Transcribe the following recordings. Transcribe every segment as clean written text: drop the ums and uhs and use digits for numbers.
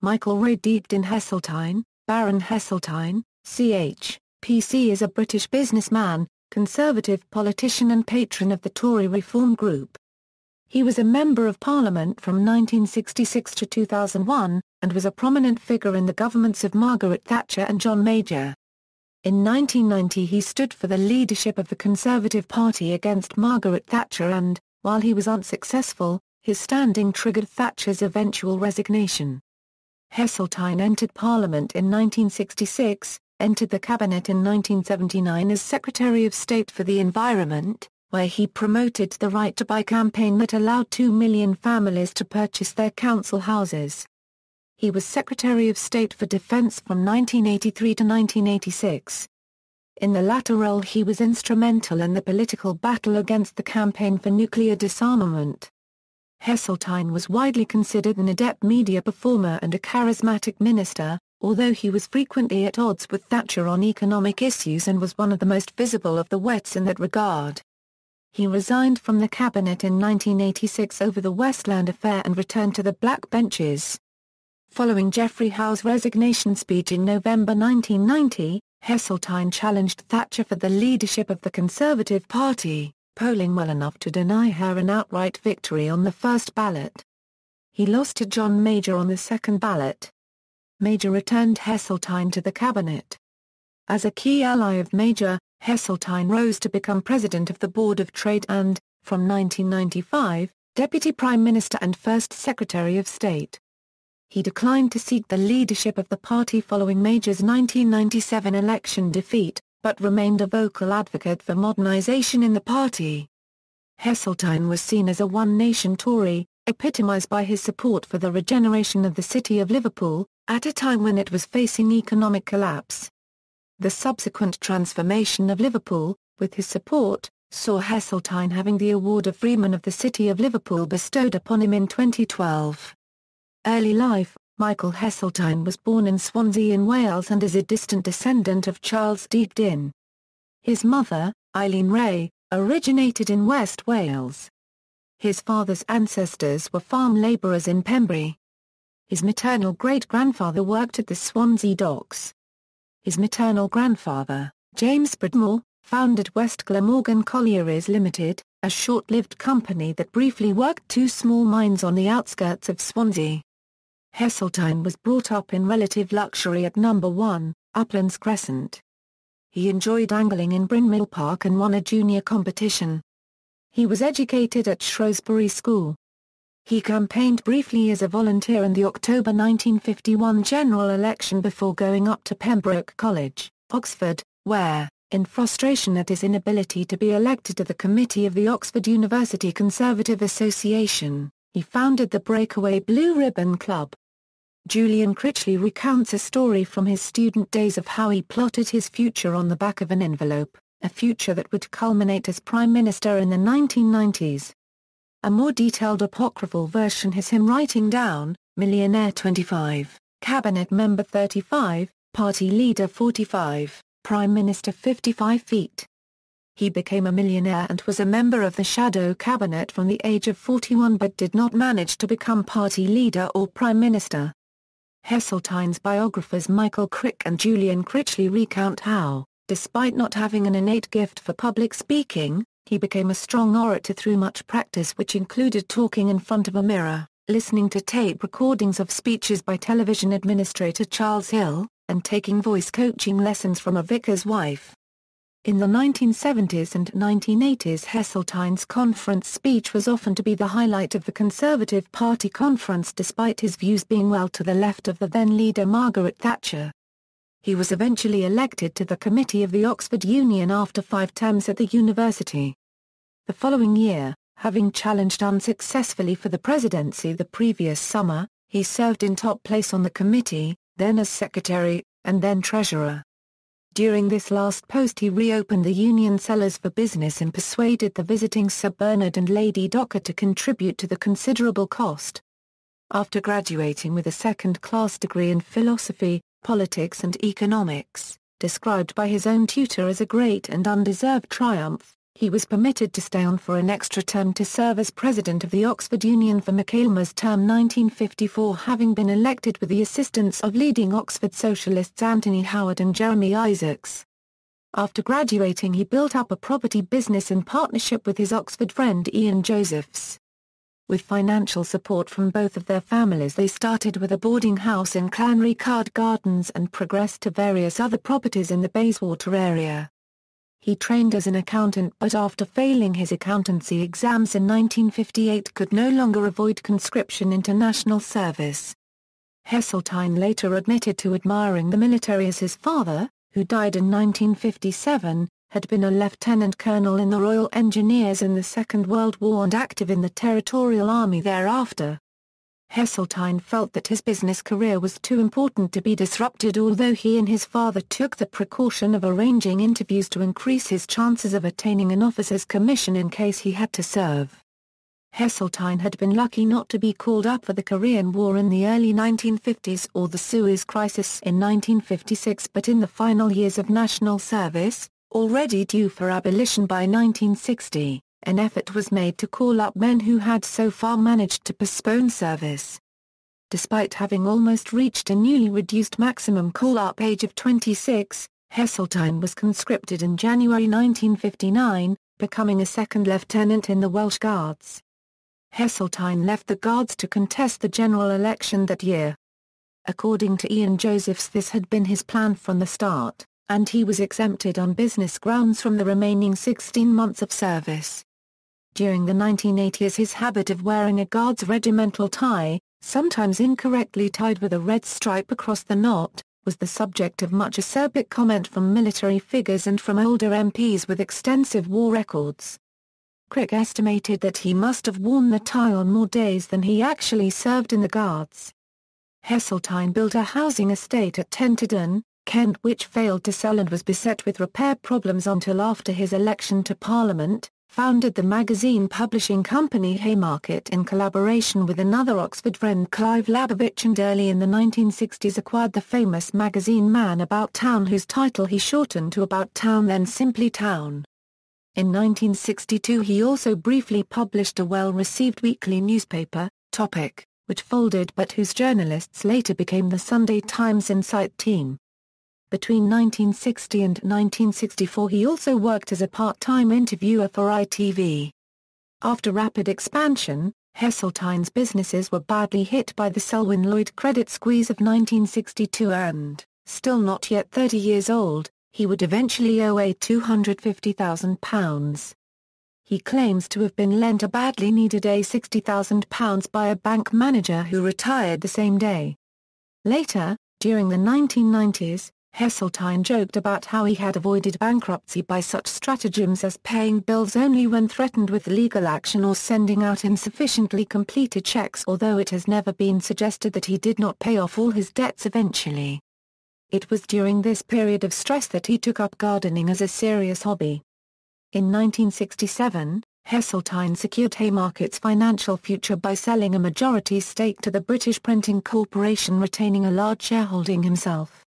Michael Ray Dibdin Heseltine, Baron Heseltine, Ch.P.C. is a British businessman, Conservative politician and patron of the Tory Reform Group. He was a Member of Parliament from 1966 to 2001, and was a prominent figure in the governments of Margaret Thatcher and John Major. In 1990 he stood for the leadership of the Conservative Party against Margaret Thatcher and, while he was unsuccessful, his standing triggered Thatcher's eventual resignation. Heseltine entered Parliament in 1966, entered the Cabinet in 1979 as Secretary of State for the Environment, where he promoted the Right to Buy campaign that allowed 2 million families to purchase their council houses. He was Secretary of State for Defence from 1983 to 1986. In the latter role he was instrumental in the political battle against the campaign for nuclear disarmament. Heseltine was widely considered an adept media performer and a charismatic minister, although he was frequently at odds with Thatcher on economic issues and was one of the most visible of the wets in that regard. He resigned from the cabinet in 1986 over the Westland Affair and returned to the black benches. Following Geoffrey Howe's resignation speech in November 1990, Heseltine challenged Thatcher for the leadership of the Conservative Party, polling well enough to deny her an outright victory on the first ballot. He lost to John Major on the second ballot. Major returned Heseltine to the cabinet. As a key ally of Major, Heseltine rose to become President of the Board of Trade and, from 1995, Deputy Prime Minister and First Secretary of State. He declined to seek the leadership of the party following Major's 1997 election defeat, but remained a vocal advocate for modernisation in the party. Heseltine was seen as a one-nation Tory, epitomised by his support for the regeneration of the city of Liverpool, at a time when it was facing economic collapse. The subsequent transformation of Liverpool, with his support, saw Heseltine having the award of Freeman of the City of Liverpool bestowed upon him in 2012. Early life: Michael Heseltine was born in Swansea in Wales and is a distant descendant of Charles Dibdin. His mother, Eileen Ray, originated in West Wales. His father's ancestors were farm labourers in Pembrey. His maternal great-grandfather worked at the Swansea docks. His maternal grandfather, James Bridmore, founded West Glamorgan Collieries Limited, a short-lived company that briefly worked 2 small mines on the outskirts of Swansea. Heseltine was brought up in relative luxury at No. 1, Uplands Crescent. He enjoyed angling in Bryn Mawr Park and won a junior competition. He was educated at Shrewsbury School. He campaigned briefly as a volunteer in the October 1951 general election before going up to Pembroke College, Oxford, where, in frustration at his inability to be elected to the committee of the Oxford University Conservative Association, he founded the breakaway Blue Ribbon Club. Julian Critchley recounts a story from his student days of how he plotted his future on the back of an envelope, a future that would culminate as Prime Minister in the 1990s. A more detailed apocryphal version has him writing down, Millionaire 25, Cabinet Member 35, Party Leader 45, Prime Minister 55 feet. He became a millionaire and was a member of the Shadow Cabinet from the age of 41 but did not manage to become party leader or Prime Minister. Heseltine's biographers Michael Crick and Julian Critchley recount how, despite not having an innate gift for public speaking, he became a strong orator through much practice which included talking in front of a mirror, listening to tape recordings of speeches by television administrator Charles Hill, and taking voice coaching lessons from a vicar's wife. In the 1970s and 1980s Heseltine's conference speech was often to be the highlight of the Conservative Party conference despite his views being well to the left of the then-leader Margaret Thatcher. He was eventually elected to the committee of the Oxford Union after 5 terms at the university. The following year, having challenged unsuccessfully for the presidency the previous summer, he served in top place on the committee, then as secretary, and then treasurer. During this last post he reopened the Union Cellars for Business and persuaded the visiting Sir Bernard and Lady Docker to contribute to the considerable cost. After graduating with a second-class degree in philosophy, politics and economics, described by his own tutor as a great and undeserved triumph, He was permitted to stay on for an extra term to serve as president of the Oxford Union for Michaelmas term 1954, having been elected with the assistance of leading Oxford socialists Anthony Howard and Jeremy Isaacs. After graduating, he built up a property business in partnership with his Oxford friend Ian Josephs. With financial support from both of their families, they started with a boarding house in Clanricarde Gardens and progressed to various other properties in the Bayswater area. He trained as an accountant, but after failing his accountancy exams in 1958 could no longer avoid conscription into national service. Heseltine later admitted to admiring the military, as his father, who died in 1957, had been a lieutenant colonel in the Royal Engineers in the Second World War and active in the Territorial Army thereafter. Heseltine felt that his business career was too important to be disrupted, although he and his father took the precaution of arranging interviews to increase his chances of attaining an officer's commission in case he had to serve. Heseltine had been lucky not to be called up for the Korean War in the early 1950s or the Suez Crisis in 1956, but in the final years of national service, already due for abolition by 1960, an effort was made to call up men who had so far managed to postpone service. Despite having almost reached a newly reduced maximum call-up age of 26, Heseltine was conscripted in January 1959, becoming a second lieutenant in the Welsh Guards. Heseltine left the Guards to contest the general election that year. According to Ian Josephs, this had been his plan from the start, and he was exempted on business grounds from the remaining 16 months of service. During the 1980s, his habit of wearing a Guards regimental tie, sometimes incorrectly tied with a red stripe across the knot, was the subject of much acerbic comment from military figures and from older MPs with extensive war records. Crick estimated that he must have worn the tie on more days than he actually served in the Guards. Heseltine built a housing estate at Tenterden, Kent, which failed to sell and was beset with repair problems until after his election to Parliament, founded the magazine publishing company Haymarket in collaboration with another Oxford friend Clive Labovitch, and early in the 1960s acquired the famous magazine Man About Town, whose title he shortened to About Town, then simply Town. In 1962 he also briefly published a well-received weekly newspaper, Topic, which folded but whose journalists later became the Sunday Times Insight team. Between 1960 and 1964 he also worked as a part-time interviewer for ITV. After rapid expansion, Heseltine's businesses were badly hit by the Selwyn-Lloyd credit squeeze of 1962 and, still not yet 30 years old, he would eventually owe £250,000. He claims to have been lent a badly needed £60,000 by a bank manager who retired the same day. Later, during the 1990s, Heseltine joked about how he had avoided bankruptcy by such stratagems as paying bills only when threatened with legal action or sending out insufficiently completed checks, although it has never been suggested that he did not pay off all his debts eventually. It was during this period of stress that he took up gardening as a serious hobby. In 1967, Heseltine secured Haymarket's financial future by selling a majority stake to the British Printing Corporation, retaining a large shareholding himself.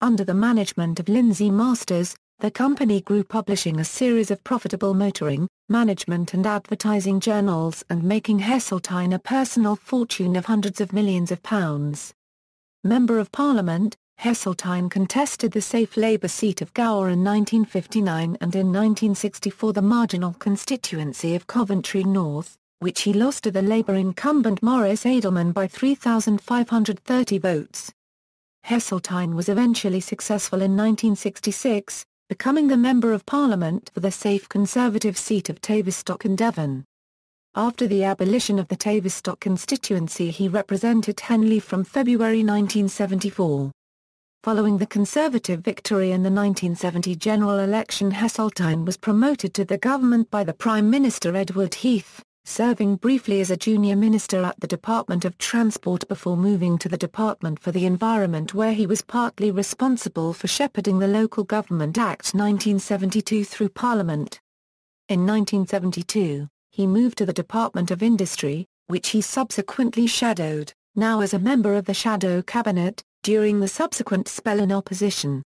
Under the management of Lindsay Masters, the company grew, publishing a series of profitable motoring, management and advertising journals and making Heseltine a personal fortune of hundreds of millions of pounds. Member of Parliament, Heseltine contested the safe Labour seat of Gower in 1959 and in 1964 the marginal constituency of Coventry North, which he lost to the Labour incumbent Maurice Edelman by 3,530 votes. Heseltine was eventually successful in 1966, becoming the Member of Parliament for the safe Conservative seat of Tavistock in Devon. After the abolition of the Tavistock constituency he represented Henley from February 1974. Following the Conservative victory in the 1970 general election, Heseltine was promoted to the government by the Prime Minister Edward Heath, serving briefly as a junior minister at the Department of Transport before moving to the Department for the Environment, where he was partly responsible for shepherding the Local Government Act 1972 through Parliament. In 1972, he moved to the Department of Industry, which he subsequently shadowed, now as a member of the Shadow Cabinet, during the subsequent spell in opposition.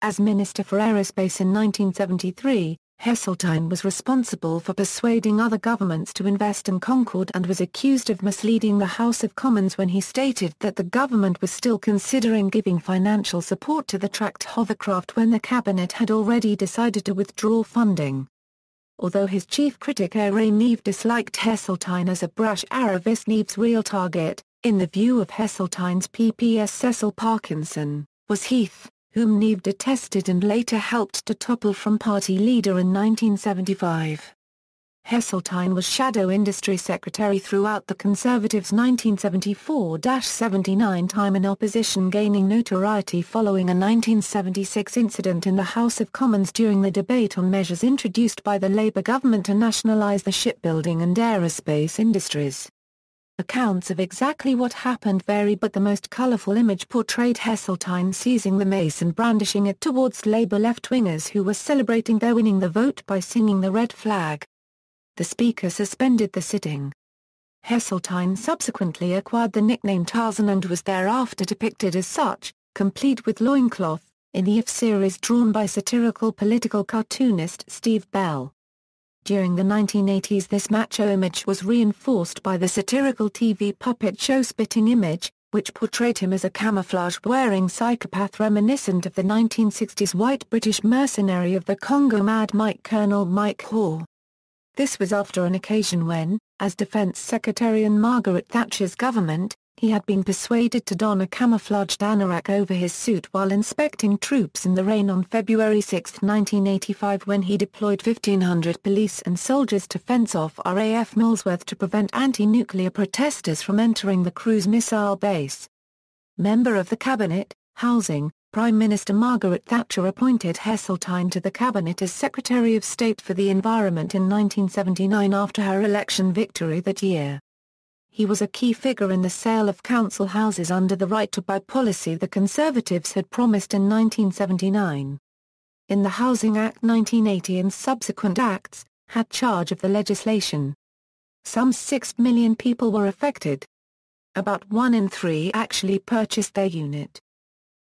As Minister for Aerospace in 1973, Heseltine was responsible for persuading other governments to invest in Concord and was accused of misleading the House of Commons when he stated that the government was still considering giving financial support to the tracked hovercraft when the cabinet had already decided to withdraw funding. Although his chief critic Ray Dibdin disliked Heseltine as a brash Arabist Neve's real target, in the view of Heseltine's PPS Cecil Parkinson, was Heath, whom Neve detested and later helped to topple from party leader in 1975. Heseltine was Shadow Industry Secretary throughout the Conservatives' 1974-79 time in opposition, gaining notoriety following a 1976 incident in the House of Commons during the debate on measures introduced by the Labour government to nationalise the shipbuilding and aerospace industries. Accounts of exactly what happened vary, but the most colourful image portrayed Heseltine seizing the mace and brandishing it towards Labour left-wingers who were celebrating their winning the vote by singing the red flag. The Speaker suspended the sitting. Heseltine subsequently acquired the nickname Tarzan and was thereafter depicted as such, complete with loincloth, in the If series drawn by satirical political cartoonist Steve Bell. During the 1980s this macho image was reinforced by the satirical TV puppet show Spitting Image, which portrayed him as a camouflage-wearing psychopath reminiscent of the 1960s white British mercenary of the Congo Mad Mike Colonel Mike Hoare. This was after an occasion when, as Defence Secretary in Margaret Thatcher's government, he had been persuaded to don a camouflaged anorak over his suit while inspecting troops in the rain on February 6, 1985, when he deployed 1,500 police and soldiers to fence off RAF Molesworth to prevent anti-nuclear protesters from entering the cruise missile base. Member of the Cabinet, Housing, Prime Minister Margaret Thatcher appointed Heseltine to the Cabinet as Secretary of State for the Environment in 1979 after her election victory that year. He was a key figure in the sale of council houses under the right to buy policy the Conservatives had promised in 1979. In the Housing Act 1980 and subsequent acts, had charge of the legislation. Some 6 million people were affected. About 1 in 3 actually purchased their unit.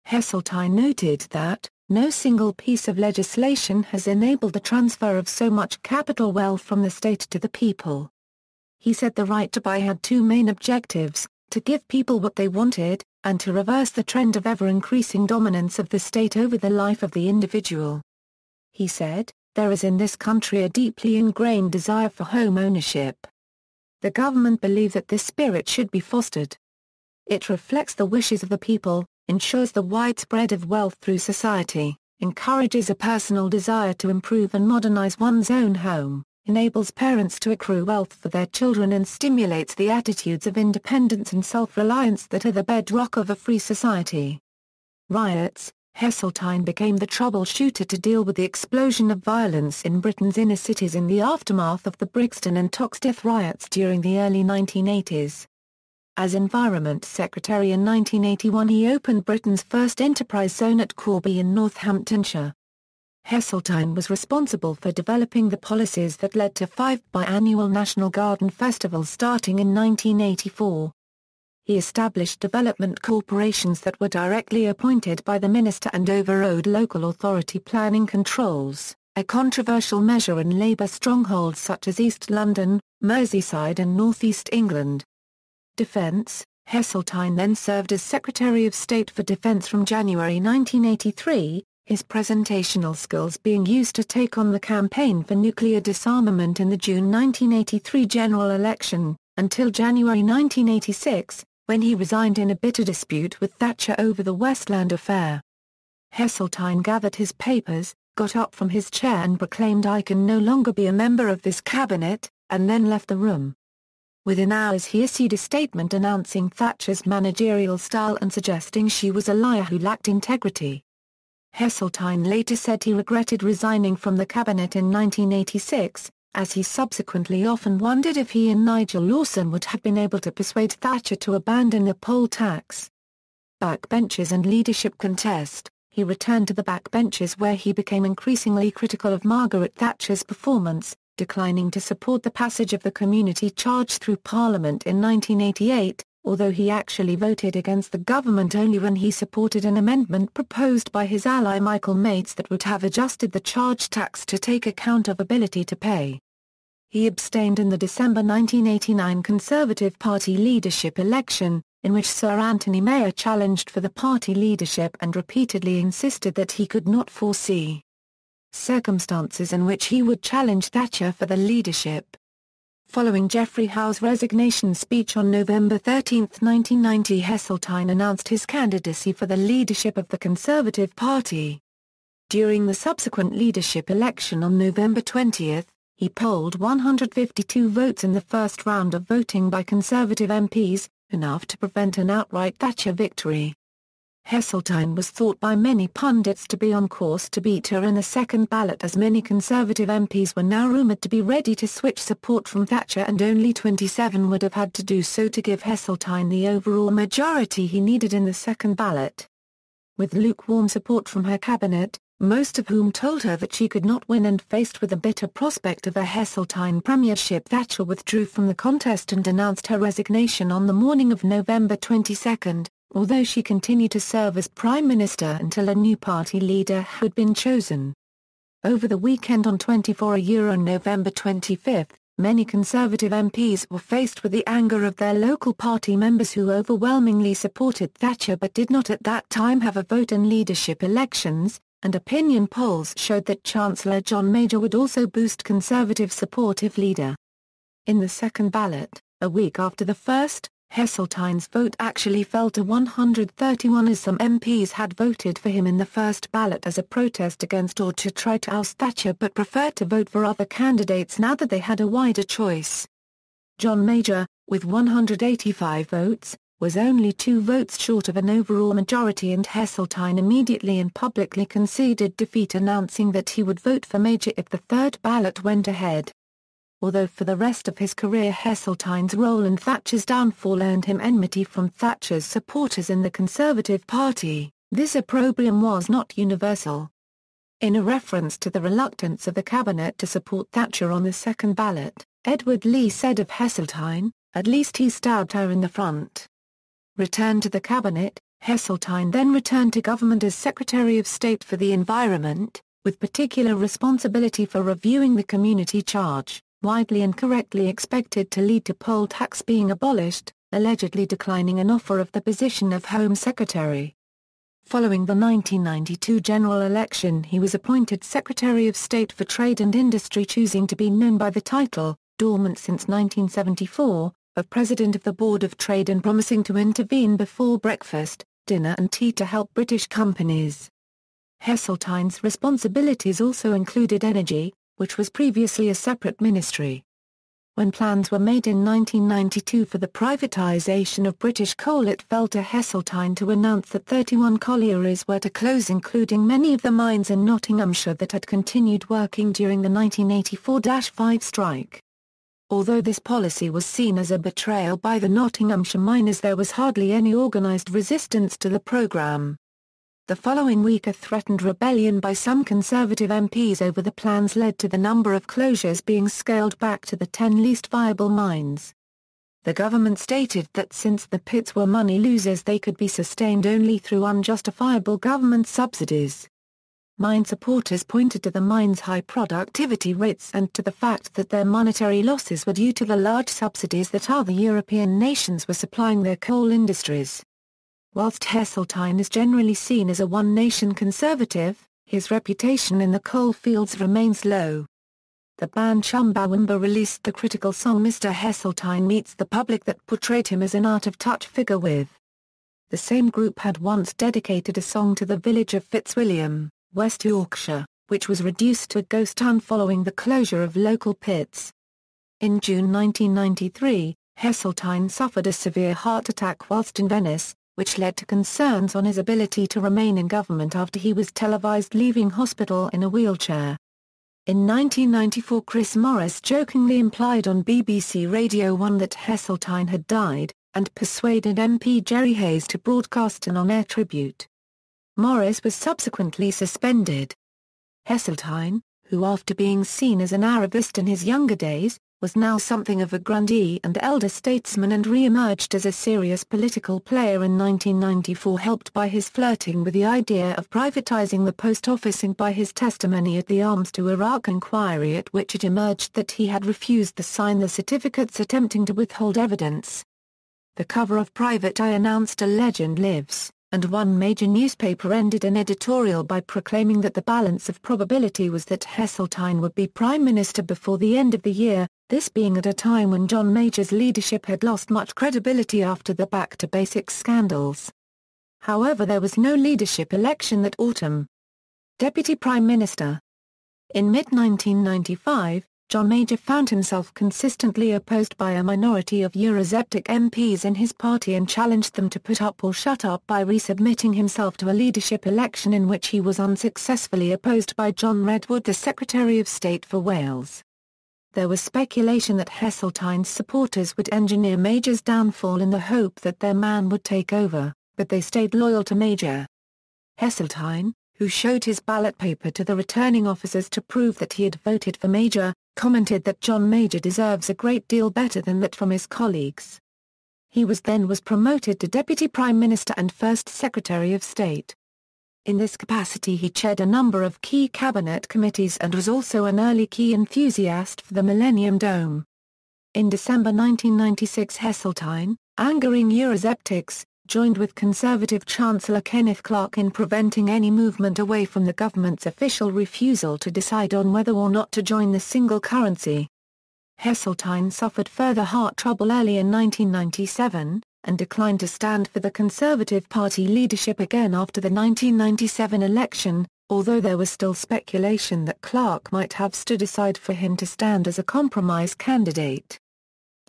Heseltine noted that, no single piece of legislation has enabled the transfer of so much capital wealth from the state to the people. He said the right to buy had 2 main objectives, to give people what they wanted, and to reverse the trend of ever-increasing dominance of the state over the life of the individual. He said, there is in this country a deeply ingrained desire for home ownership. The government believe that this spirit should be fostered. It reflects the wishes of the people, ensures the widespread of wealth through society, encourages a personal desire to improve and modernize one's own home, enables parents to accrue wealth for their children and stimulates the attitudes of independence and self-reliance that are the bedrock of a free society. Riots. Heseltine became the troubleshooter to deal with the explosion of violence in Britain's inner cities in the aftermath of the Brixton and Toxteth riots during the early 1980s. As Environment Secretary in 1981 he opened Britain's first enterprise zone at Corby in Northamptonshire. Heseltine was responsible for developing the policies that led to 5 biannual National Garden festivals starting in 1984. He established development corporations that were directly appointed by the minister and overrode local authority planning controls, a controversial measure in Labour strongholds such as East London, Merseyside and North East England. Defence. Heseltine then served as Secretary of State for Defence from January 1983, his presentational skills being used to take on the campaign for nuclear disarmament in the June 1983 general election, until January 1986, when he resigned in a bitter dispute with Thatcher over the Westland Affair. Heseltine gathered his papers, got up from his chair and proclaimed "I can no longer be a member of this cabinet," and then left the room. Within hours he issued a statement denouncing Thatcher's managerial style and suggesting she was a liar who lacked integrity. Heseltine later said he regretted resigning from the cabinet in 1986, as he subsequently often wondered if he and Nigel Lawson would have been able to persuade Thatcher to abandon the poll tax. Backbenchers and leadership contest. He returned to the backbenches where he became increasingly critical of Margaret Thatcher's performance, declining to support the passage of the Community Charge through Parliament in 1988, although he actually voted against the government only when he supported an amendment proposed by his ally Michael Mates that would have adjusted the charge tax to take account of ability to pay. He abstained in the December 1989 Conservative Party leadership election, in which Sir Anthony Mayor challenged for the party leadership and repeatedly insisted that he could not foresee circumstances in which he would challenge Thatcher for the leadership. Following Geoffrey Howe's resignation speech on November 13, 1990, Heseltine announced his candidacy for the leadership of the Conservative Party. During the subsequent leadership election on November 20, he polled 152 votes in the first round of voting by Conservative MPs, enough to prevent an outright Thatcher victory. Heseltine was thought by many pundits to be on course to beat her in the second ballot, as many Conservative MPs were now rumoured to be ready to switch support from Thatcher, and only 27 would have had to do so to give Heseltine the overall majority he needed in the second ballot. With lukewarm support from her cabinet, most of whom told her that she could not win, and faced with the bitter prospect of a Heseltine premiership, Thatcher withdrew from the contest and announced her resignation on the morning of November 22, although she continued to serve as Prime Minister until a new party leader had been chosen. Over the weekend on November 25, many Conservative MPs were faced with the anger of their local party members who overwhelmingly supported Thatcher but did not at that time have a vote in leadership elections, and opinion polls showed that Chancellor John Major would also boost Conservative support if leader. In the second ballot, a week after the first, Heseltine's vote actually fell to 131, as some MPs had voted for him in the first ballot as a protest against or to try to oust Thatcher, but preferred to vote for other candidates now that they had a wider choice. John Major, with 185 votes, was only 2 votes short of an overall majority, and Heseltine immediately and publicly conceded defeat, announcing that he would vote for Major if the third ballot went ahead. Although for the rest of his career Heseltine's role in Thatcher's downfall earned him enmity from Thatcher's supporters in the Conservative Party, this opprobrium was not universal. In a reference to the reluctance of the cabinet to support Thatcher on the second ballot, Edward Lee said of Heseltine, "At least he stabbed her in the front." Returned to the cabinet, Heseltine then returned to government as Secretary of State for the Environment, with particular responsibility for reviewing the community charge, widely and correctly expected to lead to poll tax being abolished, allegedly declining an offer of the position of Home Secretary. Following the 1992 general election, he was appointed Secretary of State for Trade and Industry, choosing to be known by the title, dormant since 1974, of President of the Board of Trade, and promising to intervene before breakfast, dinner and tea to help British companies. Heseltine's responsibilities also included energy, which was previously a separate ministry. When plans were made in 1992 for the privatisation of British coal, it fell to Heseltine to announce that 31 collieries were to close, including many of the mines in Nottinghamshire that had continued working during the 1984-5 strike. Although this policy was seen as a betrayal by the Nottinghamshire miners, there was hardly any organised resistance to the programme. The following week a threatened rebellion by some Conservative MPs over the plans led to the number of closures being scaled back to the 10 least viable mines. The government stated that since the pits were money losers, they could be sustained only through unjustifiable government subsidies. Mine supporters pointed to the mines' high productivity rates and to the fact that their monetary losses were due to the large subsidies that other European nations were supplying their coal industries. Whilst Heseltine is generally seen as a one-nation conservative, his reputation in the coal fields remains low. The band Chumbawamba released the critical song Mr. Heseltine Meets the Public that portrayed him as an out-of-touch figure with. The same group had once dedicated a song to the village of Fitzwilliam, West Yorkshire, which was reduced to a ghost town following the closure of local pits. In June 1993, Heseltine suffered a severe heart attack whilst in Venice, which led to concerns on his ability to remain in government after he was televised leaving hospital in a wheelchair. In 1994, Chris Morris jokingly implied on BBC Radio 1 that Heseltine had died, and persuaded MP Jerry Hayes to broadcast an on-air tribute. Morris was subsequently suspended. Heseltine, who after being seen as an Arabist in his younger days, was now something of a grandee and elder statesman and re-emerged as a serious political player in 1994, helped by his flirting with the idea of privatizing the post office and by his testimony at the Arms to Iraq inquiry, at which it emerged that he had refused to sign the certificates, attempting to withhold evidence. The cover of Private Eye announced "A Legend Lives," and one major newspaper ended an editorial by proclaiming that the balance of probability was that Heseltine would be Prime Minister before the end of the year, this being at a time when John Major's leadership had lost much credibility after the Back to Basics scandals. However, there was no leadership election that autumn. Deputy Prime Minister. In mid-1995, John Major found himself consistently opposed by a minority of Eurosceptic MPs in his party and challenged them to put up or shut up by resubmitting himself to a leadership election in which he was unsuccessfully opposed by John Redwood, the Secretary of State for Wales. There was speculation that Heseltine's supporters would engineer Major's downfall in the hope that their man would take over, but they stayed loyal to Major. Heseltine, who showed his ballot paper to the returning officers to prove that he had voted for Major, commented that John Major deserves a great deal better than that from his colleagues. He was promoted to Deputy Prime Minister and First Secretary of State. In this capacity he chaired a number of key cabinet committees and was also an early key enthusiast for the Millennium Dome. In December 1996, Heseltine, angering Eurosceptics, joined with Conservative Chancellor Kenneth Clarke in preventing any movement away from the government's official refusal to decide on whether or not to join the single currency. Heseltine suffered further heart trouble early in 1997, and declined to stand for the Conservative Party leadership again after the 1997 election, although there was still speculation that Clarke might have stood aside for him to stand as a compromise candidate.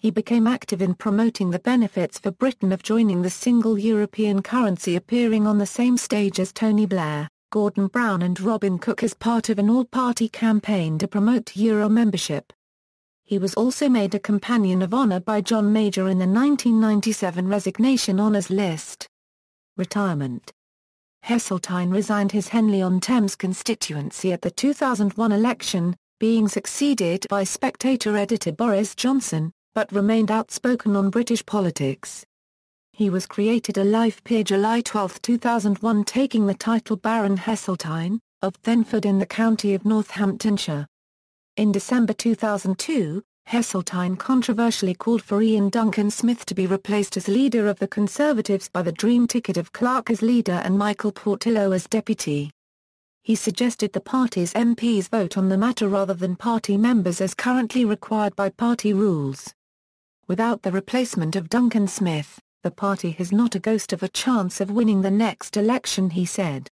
He became active in promoting the benefits for Britain of joining the single European currency, appearing on the same stage as Tony Blair, Gordon Brown and Robin Cook as part of an all-party campaign to promote Euro membership. He was also made a Companion of Honour by John Major in the 1997 Resignation Honours List. Retirement. Heseltine resigned his Henley-on-Thames constituency at the 2001 election, being succeeded by Spectator editor Boris Johnson, but remained outspoken on British politics. He was created a life peer July 12, 2001, taking the title Baron Heseltine, of Thenford in the county of Northamptonshire. In December 2002, Heseltine controversially called for Ian Duncan Smith to be replaced as leader of the Conservatives by the Dream ticket of Clarke as leader and Michael Portillo as deputy. He suggested the party's MPs vote on the matter rather than party members as currently required by party rules. Without the replacement of Duncan Smith, the party has not a ghost of a chance of winning the next election, he said.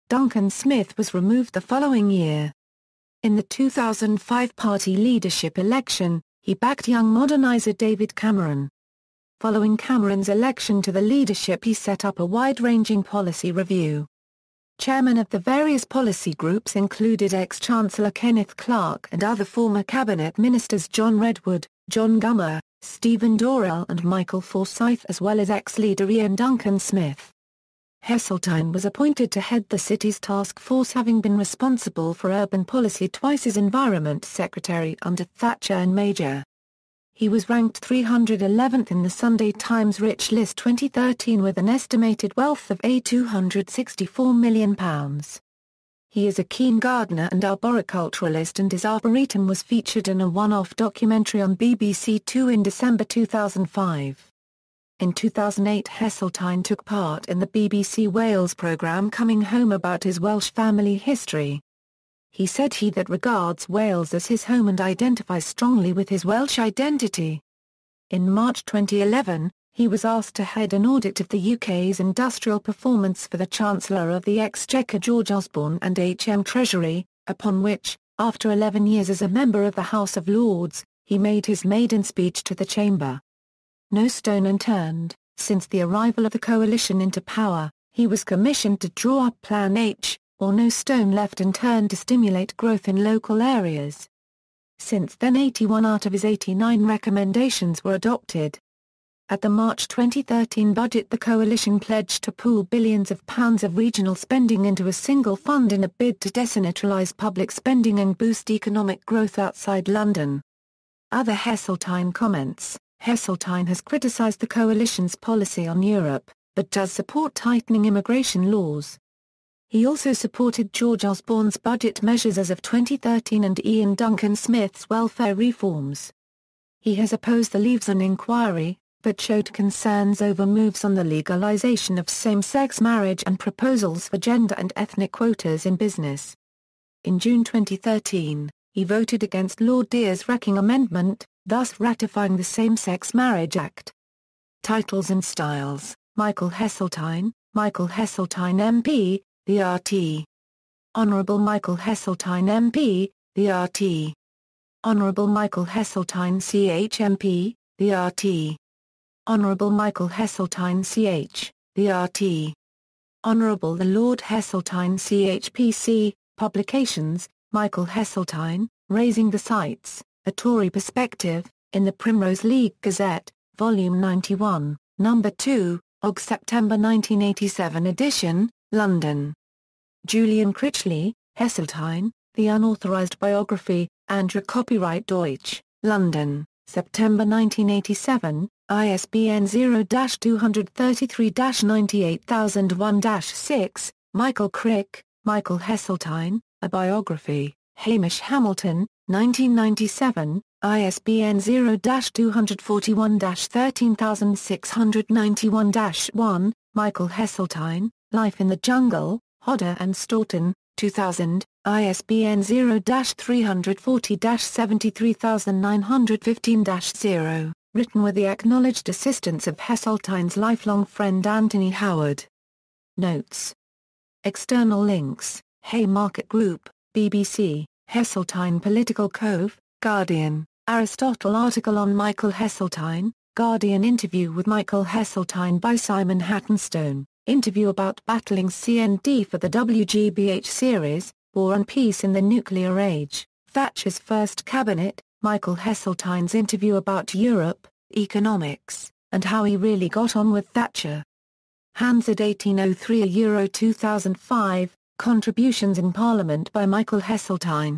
Duncan Smith was removed the following year. In the 2005 party leadership election, he backed young moderniser David Cameron. Following Cameron's election to the leadership, he set up a wide-ranging policy review. Chairmen of the various policy groups included ex-Chancellor Kenneth Clarke and other former cabinet ministers John Redwood, John Gummer, Stephen Dorrell and Michael Forsyth, as well as ex-leader Ian Duncan Smith. Heseltine was appointed to head the city's task force, having been responsible for urban policy twice as Environment Secretary under Thatcher and Major. He was ranked 311th in the Sunday Times Rich List 2013 with an estimated wealth of £264 million. He is a keen gardener and arboriculturalist, and his arboretum was featured in a one-off documentary on BBC Two in December 2005. In 2008, Heseltine took part in the BBC Wales programme Coming Home about his Welsh family history. He said he that regards Wales as his home and identifies strongly with his Welsh identity. In March 2011, he was asked to head an audit of the UK's industrial performance for the Chancellor of the Exchequer George Osborne and HM Treasury, upon which, after 11 years as a member of the House of Lords, he made his maiden speech to the chamber. No stone unturned. Since the arrival of the coalition into power, he was commissioned to draw up Plan H, or no stone left unturned, to stimulate growth in local areas. Since then, 81 out of his 89 recommendations were adopted. At the March 2013 budget, the coalition pledged to pool billions of pounds of regional spending into a single fund in a bid to decentralise public spending and boost economic growth outside London. Other Heseltine comments. Heseltine has criticized the coalition's policy on Europe, but does support tightening immigration laws. He also supported George Osborne's budget measures as of 2013 and Ian Duncan Smith's welfare reforms. He has opposed the Leaves on inquiry, but showed concerns over moves on the legalization of same-sex marriage and proposals for gender and ethnic quotas in business. In June 2013, he voted against Lord Dear's Wrecking Amendment, thus ratifying the Same-Sex Marriage Act. Titles and styles: Michael Heseltine MP, the RT. Honourable Michael Heseltine MP, the RT. Honourable Michael Heseltine CHMP, the RT. Honourable Michael Heseltine CH, the RT. Honourable the Lord Heseltine CHPC, Publications, Michael Heseltine, Raising the Sights, A Tory Perspective, in the Primrose League Gazette, Volume 91, No. 2, Aug. September 1987 edition, London. Julian Critchley, Heseltine, The Unauthorised Biography, Andra Copyright Deutsch, London, September 1987, ISBN 0-233-98001-6, Michael Crick, Michael Heseltine, A Biography, Hamish Hamilton, 1997, ISBN 0-241-13691-1, Michael Heseltine, Life in the Jungle, Hodder and Stoughton, 2000, ISBN 0-340-73915-0, written with the acknowledged assistance of Heseltine's lifelong friend Anthony Howard. Notes. External links: Haymarket Group, BBC, Heseltine Political Cove, Guardian, Aristotle article on Michael Heseltine, Guardian interview with Michael Heseltine by Simon Hattonstone, interview about battling CND for the WGBH series, War and Peace in the Nuclear Age, Thatcher's First Cabinet, Michael Heseltine's interview about Europe, economics, and how he really got on with Thatcher. Hansard 1803 Euro 2005, Contributions in Parliament by Michael Heseltine.